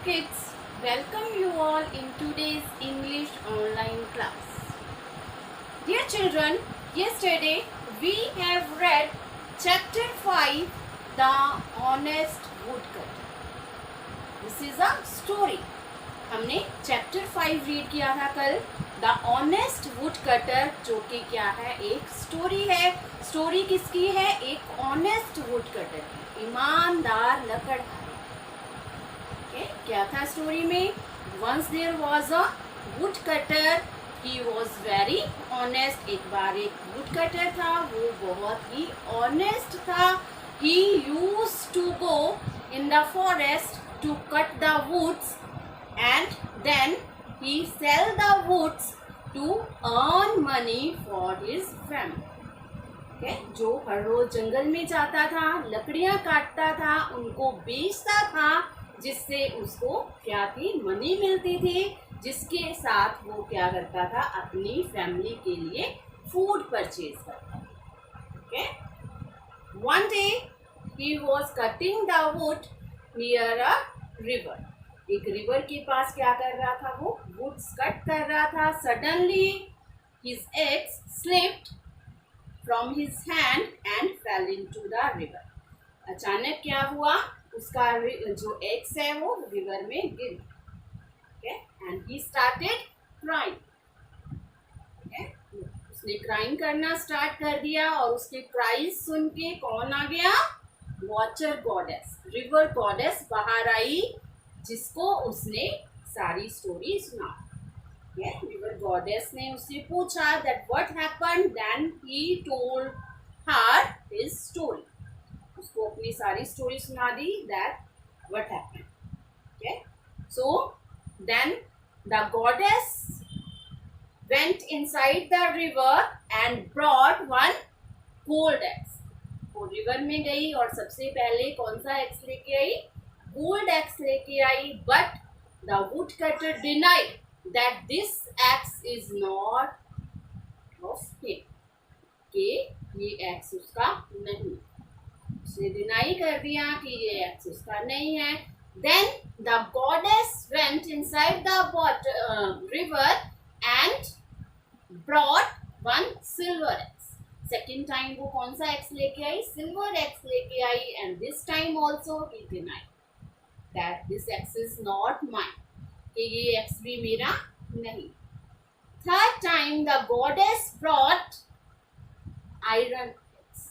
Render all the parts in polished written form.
kids, welcome you all in today's English online class. Dear children, yesterday we have read chapter 5, The Honest Woodcutter. This is a story. हमने chapter 5 read किया था कल, the honest would cutter, जो कि क्या है, एक story है. स्टोरी किसकी है? एक ऑनेस्ट वुड कटर की, ईमानदार लकड़हारे. क्या था स्टोरी में? Once there was a wood cutter, he was very honest. एक बार एक वुड कटर था, वो बहुत ही ऑनेस्ट था. He use to go in the forest to cut the woods and then he sell the woods to earn money for his family. Okay? जो हर रोज जंगल में जाता था, लकड़ियां काटता था, उनको बेचता था, जिससे उसको क्या थी, मनी मिलती थी, जिसके साथ वो क्या करता था, अपनी फैमिली के लिए फूड परचेज करता था. Okay? One day he was cutting the wood near a river. एक रिवर के पास क्या कर रहा था, वो वुड्स कट कर रहा था. Suddenly his ex slipped from his hand and fail into the river. अचानक क्या हुआ, उसका जो एक्स है वो रिवर में गिर गया. And he started crying. उसने क्राइंग करना स्टार्ट कर दिया, और उसके क्राइज सुन के कौन आ गया? वाटर गॉडेस, रिवर गॉडेस बाहर आई, जिसको उसने सारी स्टोरी सुना. रिवर गॉडेस ने उससे पूछा that what happened. Then he told her his story. उसको अपनी सारी स्टोरी सुना दी, that what happened. Okay, so then the goddess went inside the river and brought one gold axe. वो रिवर में गई और सबसे पहले कौन सा एक्स लेके आई? गोल्ड एक्स लेके आई. But the would cutter denied that this axe is not of him, कि ये एक्स उसका नहीं. उसने डिनाई कर दिया कि ये एक्स उसका नहीं है. Then the goddess went inside the river and brought one silver axe. Second time वो कौन सा एक्स लेके आई? सिल्वर एक्स लेके आई. And this time also he denied that this x is not mine, कि ये x भी मेरा नहीं. Third time the goddess brought iron x.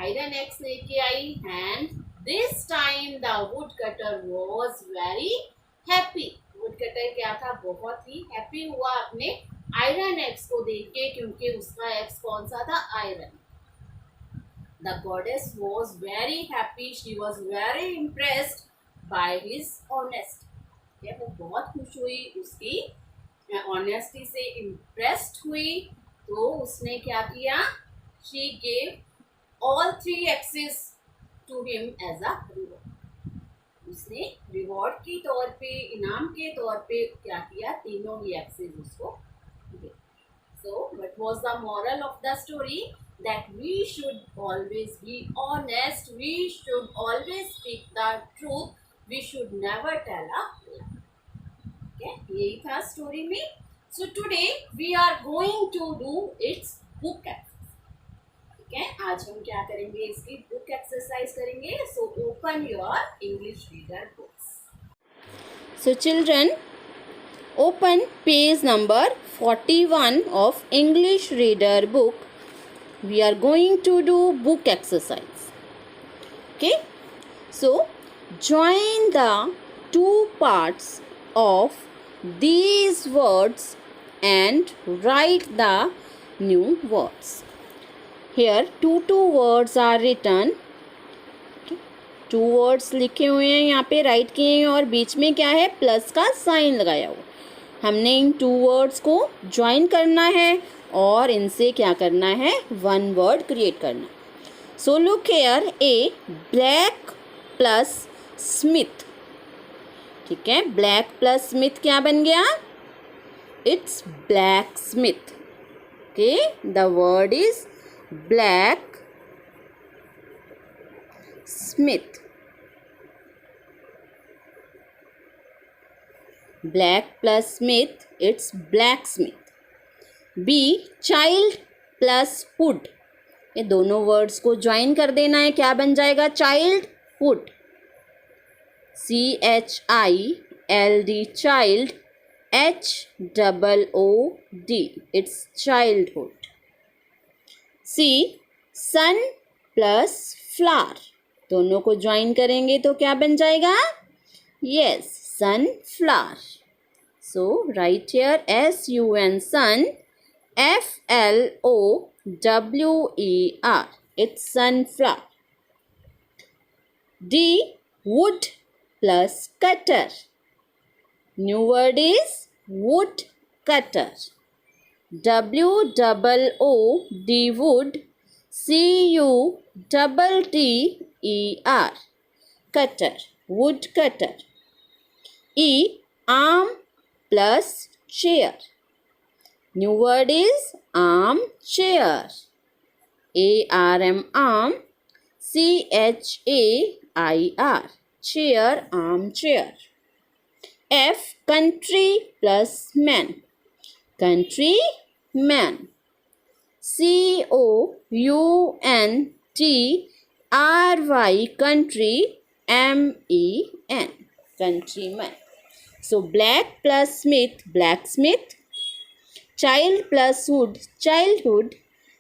Iron x लेके आई. And this time the woodcutter was very happy. woodcutter क्या था? बहुत ही happy हुआ अपने iron x को देख के, क्योंकि उसका x कौन सा था? iron. The goddess was very happy. She was very impressed by his honesty. वो बहुत खुश हुई, उसकी ऑनेस्टी से इम्प्रेस्ड हुई. तो उसने क्या किया? She gave all 3 axes to him as a reward. उसने रिवॉर्ड के तौर पे, इनाम के तौर पे क्या किया? तीनों ही एक्सेस उसको दिए. So what was the moral of the story? That we should always be honest. We should always speak the truth. We should never tell a lie. Okay, यही था स्टोरी में. So today we are going to do its book exercise. ठीक है, आज हम क्या करेंगे? इसकी बुक एक्सरसाइज करेंगे. So open your English reader books. So children, open page number 41 of English reader book. We are going to do book exercise. Okay, so join the 2 parts of these words and write the new words. Here two words are written. 2 words लिखे हुए हैं, यहाँ पे right किए हैं, और बीच में क्या है? प्लस का साइन लगाया हुआ. हमने इन 2 वर्ड्स को ज्वाइन करना है और इनसे क्या करना है? 1 वर्ड क्रिएट करना. So look here, A black plus Smith. ठीक है, ब्लैक प्लस स्मिथ क्या बन गया? It's black Smith. Okay, the word is black Smith. Black plus smith, it's blacksmith. B. Child plus hood. ये दोनों वर्ड्स को join कर देना है, क्या बन जाएगा? Child hood. CHILD, child. HOOD, it's childhood. C. sun plus flower. दोनों को ज्वाइन करेंगे तो क्या बन जाएगा? Yes, sunflower. So write here SUN, sun. FLOWER, it's sunflower. D. wood plus cutter. New word is wood cutter. WOOD, wood. CUTTER, cutter, wood cutter. E. arm plus chair. New word is armchair. ARM, arm. CHAIR, chair, armchair. F. country plus man. Country, man. COUNTRY, country, MEN, countryman. So black plus smith, blacksmith. Child plus hood, childhood.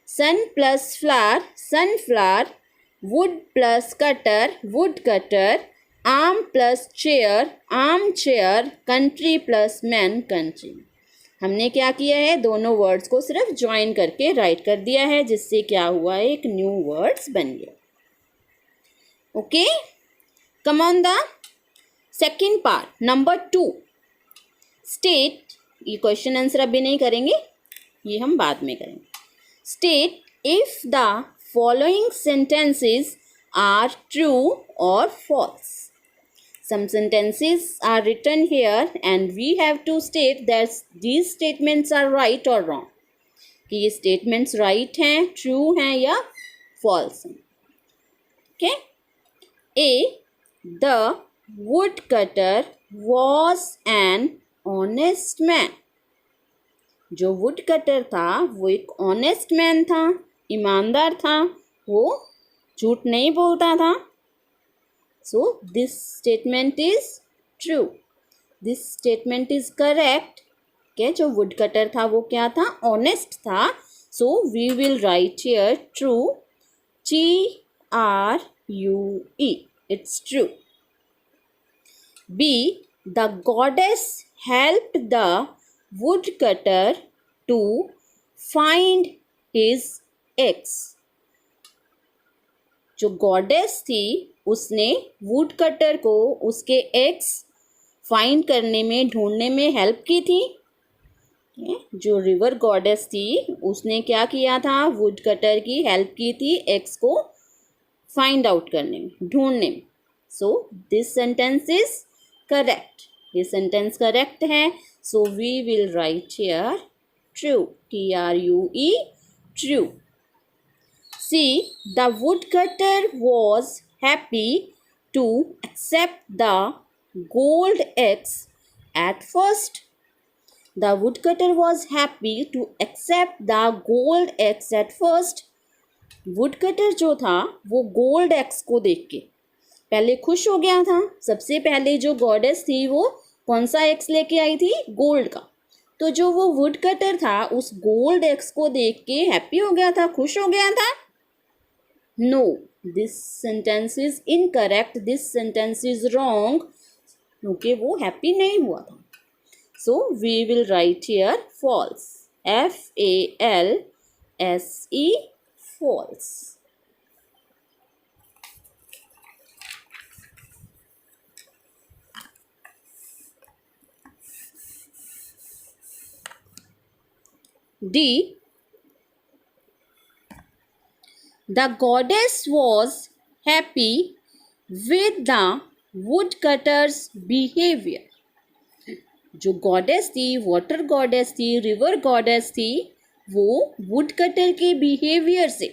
Sun plus flower, sunflower. Wood plus cutter, woodcutter. Arm plus chair, armchair. Country plus man, country. हमने क्या किया है? दोनों words को सिर्फ join करके right कर दिया है, जिससे क्या हुआ है? एक न्यू वर्ड्स बन गया. Okay, come on the second part, number 2. State, ये क्वेश्चन आंसर अभी नहीं करेंगे, ये हम बाद में करेंगे. State if the following sentences are true और false. Some sentences are written here and we have to state that these statements are right or wrong. कि ये statements right हैं, true हैं या false हैं. Okay? A. The woodcutter was an honest man. जो woodcutter था वो एक honest man था, ईमानदार था, वो झूठ नहीं बोलता था. So this statement is true. This statement is correct. Okay, जो woodcutter था वो क्या था? Honest था. So we will write here true. TRUE. It's true. B. The goddess helped the woodcutter to find his eggs. जो goddess थी उसने would cutter को उसके एग्स फाइंड करने में, ढूंढने में हेल्प की थी. जो रिवर गॉडेस थी उसने क्या किया था? वुड कटर की हेल्प की थी एग्स को फाइंड आउट करने में, ढूंढने में. So this sentence is correct. ये सेंटेंस करेक्ट है. So we will write here true. TRUE, true. C. The woodcutter was happy to accept the gold eggs at first. The woodcutter was happy to accept the gold eggs at first. woodcutter जो था वो gold eggs को देख के पहले खुश हो गया था. सबसे पहले जो goddess थी वो कौन सा eggs लेके आई थी? gold का. तो जो वो woodcutter था उस gold eggs को देख के हैप्पी हो गया था, खुश हो गया था. No, this sentence is incorrect. This sentence is wrong. क्योंकि वो happy नहीं हुआ था. So we will write here false. FALSE, false. D. The goddess was happy with the woodcutter's behavior. जो गॉडेस थी, वाटर गॉडेस थी, रिवर गॉडेस थी, वो वुडकटर के बिहेवियर से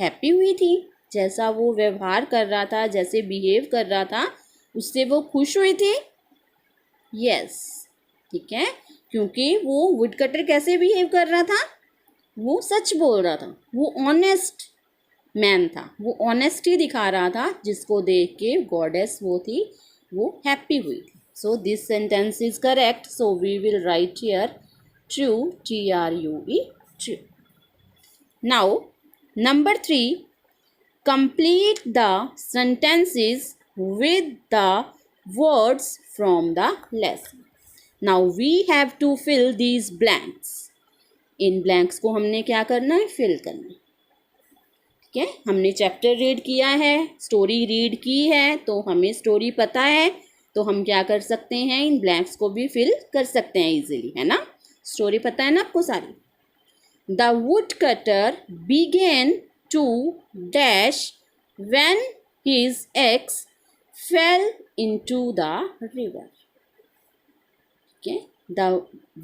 हैप्पी हुई थी. जैसा वो व्यवहार कर रहा था, जैसे बिहेव कर रहा था, उससे वो खुश हुई थी. यस, ठीक है, क्योंकि वो वुड कटर कैसे बिहेव कर रहा था, वो सच बोल रहा था, वो ऑनेस्ट मैन था, वो ऑनेस्टी दिखा रहा था, जिसको देख के गॉडेस वो थी, वो हैप्पी हुई थी. So this sentence is correct. So we will write here true, TRUE, true. Now number 3, complete the sentences with the words from the lesson. Now we have to fill these blanks. In blanks को हमने क्या करना है, fill करना है. ठीक है, हमने चैप्टर रीड किया है, स्टोरी रीड की है, तो हमें स्टोरी पता है, तो हम क्या कर सकते हैं, इन ब्लैंक्स को भी फिल कर सकते हैं इजीली, है ना. स्टोरी पता है ना आपको सारी. The would cutter began to dash when his axe fell into the river. Okay, the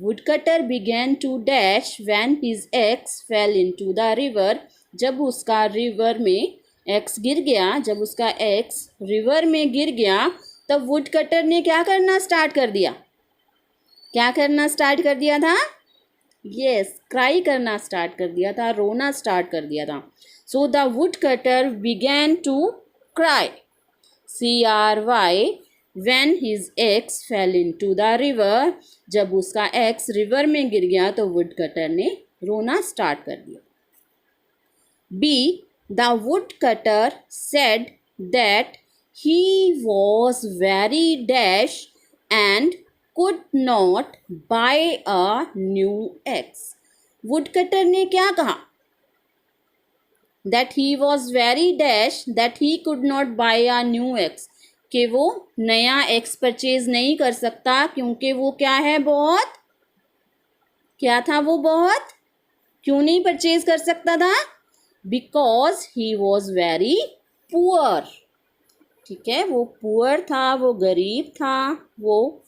woodcutter began to dash when his axe fell into the river. जब उसका रिवर में एक्स गिर गया, जब उसका एक्स रिवर में गिर गया, तब वुडकटर ने क्या करना स्टार्ट कर दिया, क्या करना स्टार्ट कर दिया था, यस, क्राई करना स्टार्ट कर दिया था, रोना स्टार्ट कर दिया था. So the woodcutter began to cry, CRY, when his axe fell into the river. जब उसका एक्स रिवर में गिर गया तो वुडकटर ने रोना स्टार्ट कर दिया. B, the woodcutter said that he was very dash and could not buy a new axe. Woodcutter ने क्या कहा, that he was very dash that he could not buy a new axe, कि वो नया x purchase नहीं कर सकता, क्योंकि वो क्या है, बहुत, क्या था वो, बहुत, क्यों नहीं परचेज कर सकता था, because he was very poor. ठीक है, वो पुअर था, वो गरीब था, वो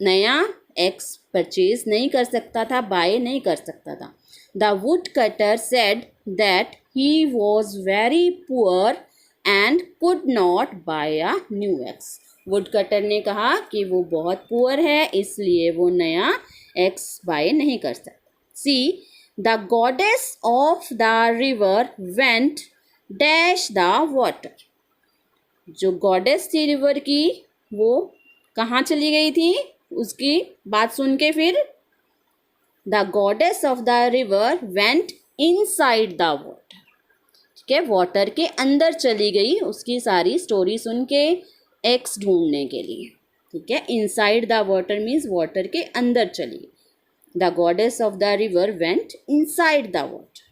नया एक्स परचेज नहीं कर सकता था, बाय नहीं कर सकता था. The wood cutter said that he was very poor and could not buy a new axe. Woodcutter ने कहा कि वो बहुत पुअर है, इसलिए वो नया एक्स बाय नहीं कर सकता. C, the goddess of the river went dash the water. जो गॉडेस थी रिवर की, वो कहाँ चली गई थी, उसकी बात सुन के फिर the goddess of the river went inside the water. ठीक है, वाटर के अंदर चली गई, उसकी सारी स्टोरी सुन के एक्स ढूंढने के लिए. ठीक है, inside the water means water के अंदर चली गई. The goddess of the river went inside the water.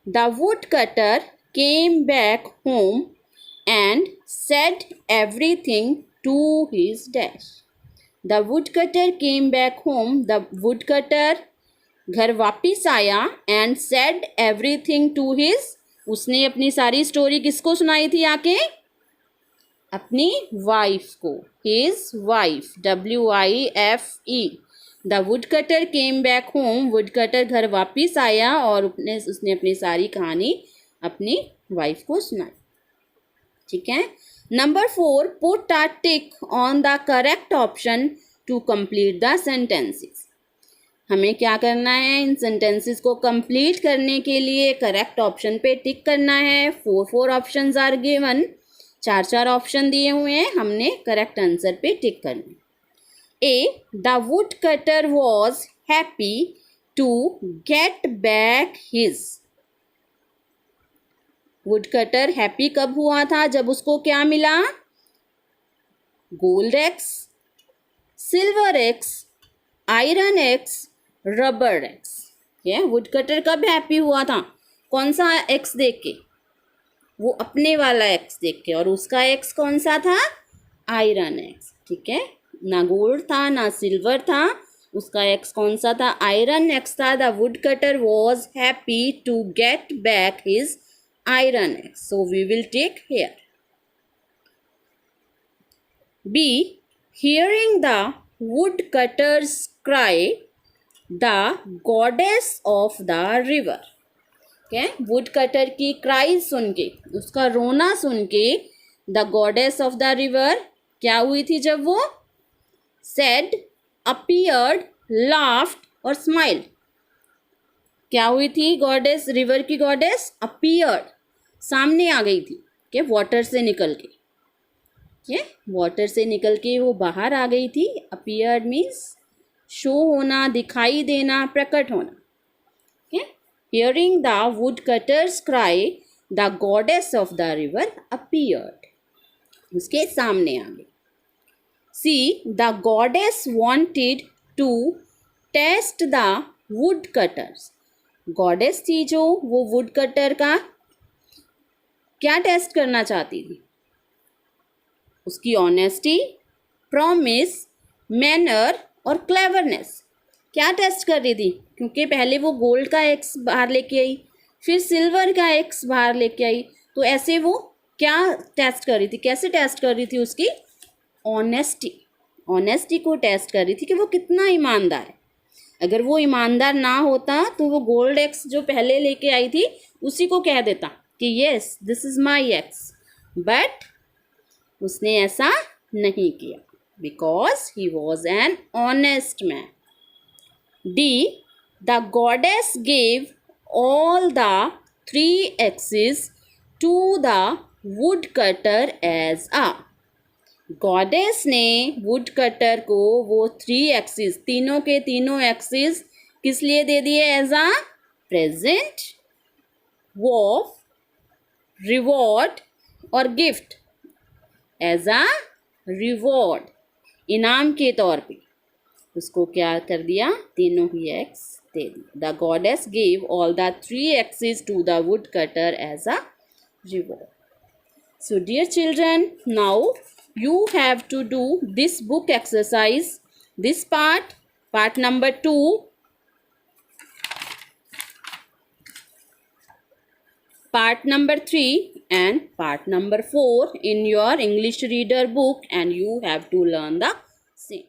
The would cutter came back home and said everything to his dash. The would cutter came back home, the would cutter घर वापिस आया, and said everything to his, उसने अपनी सारी story किसको सुनाई थी आके, अपनी वाइफ को, his wife, WIFE. The woodcutter came back home, woodcutter घर वापिस आया और उसने अपनी सारी कहानी अपनी वाइफ को सुनाई. ठीक है. Number 4, put a tick on the correct option to complete the sentences. हमें क्या करना है, इन सेंटेंसेस को कंप्लीट करने के लिए करेक्ट ऑप्शन पे टिक करना है. 4 ऑप्शंस आर गिवन, 4 ऑप्शन दिए हुए हैं, हमने करेक्ट आंसर पे टिक करना है. A, the would cutter was happy to get back his. Woodcutter happy कब हुआ था, जब उसको क्या मिला, gold axe, silver axe, iron axe, rubber axe. ये वुडकटर कब हैप्पी हुआ था, कौन सा एक्स देख के, वो अपने वाला एक्स देख के, और उसका एक्स कौन सा था, आयरन एक्स. ठीक है, ना गोल्ड था ना सिल्वर था, उसका एक्स कौन सा था, आयरन एक्स था. The woodcutter was happy to get back his iron axe. So we will take here. B, hearing the woodcutter's cry, the goddess of the river. okay, woodcutter की cry सुन के, उसका रोना सुन के, the goddess of the river क्या हुई थी, जब वो said, appeared, laughed और smiled. क्या हुई थी गॉडेस, रिवर की गॉडेस? अपीयर्ड, सामने आ गई थी के वाटर से निकल के, के वाटर से निकल के वो बाहर आ गई थी. अपीयर्ड मीन्स शो होना, दिखाई देना, प्रकट होना. okay? Hearing the woodcutters cry, the goddess of the river appeared. उसके सामने आ गई. See, the goddess wanted to test the woodcutters. Goddess थी जो वो वुड कटर का क्या टेस्ट करना चाहती थी? उसकी ऑनेस्टी, प्रॉमिस, मैनर और क्लेवरनेस. क्या टेस्ट कर रही थी? क्योंकि पहले वो गोल्ड का एक्स बाहर लेके आई, फिर सिल्वर का एक्स बाहर लेके आई, तो ऐसे वो क्या टेस्ट कर रही थी? कैसे टेस्ट कर रही थी? उसकी ऑनेस्टी को टेस्ट कर रही थी कि वो कितना ईमानदार है. अगर वो ईमानदार ना होता तो वो गोल्ड एक्स जो पहले लेके आई थी उसी को कह देता कि yes this is my axe, but उसने ऐसा नहीं किया because he was an honest man. D, the goddess gave all the 3 axes to the would cutter as a. गॉडेस ने वुड कटर को वो 3 एक्सिस, तीनों के तीनों एक्सिस किस लिए दे दिए? As a present, of, reward और गिफ्ट. एज अ रिवॉर्ड, इनाम के तौर पे उसको क्या कर दिया? तीनों ही एक्स दे दिया. The goddess gave all the 3 axes to the would cutter as a reward. So dear children, now you have to do this book exercise, this part number 2, part number 3 and part number 4 in your English reader book, and you have to learn the same.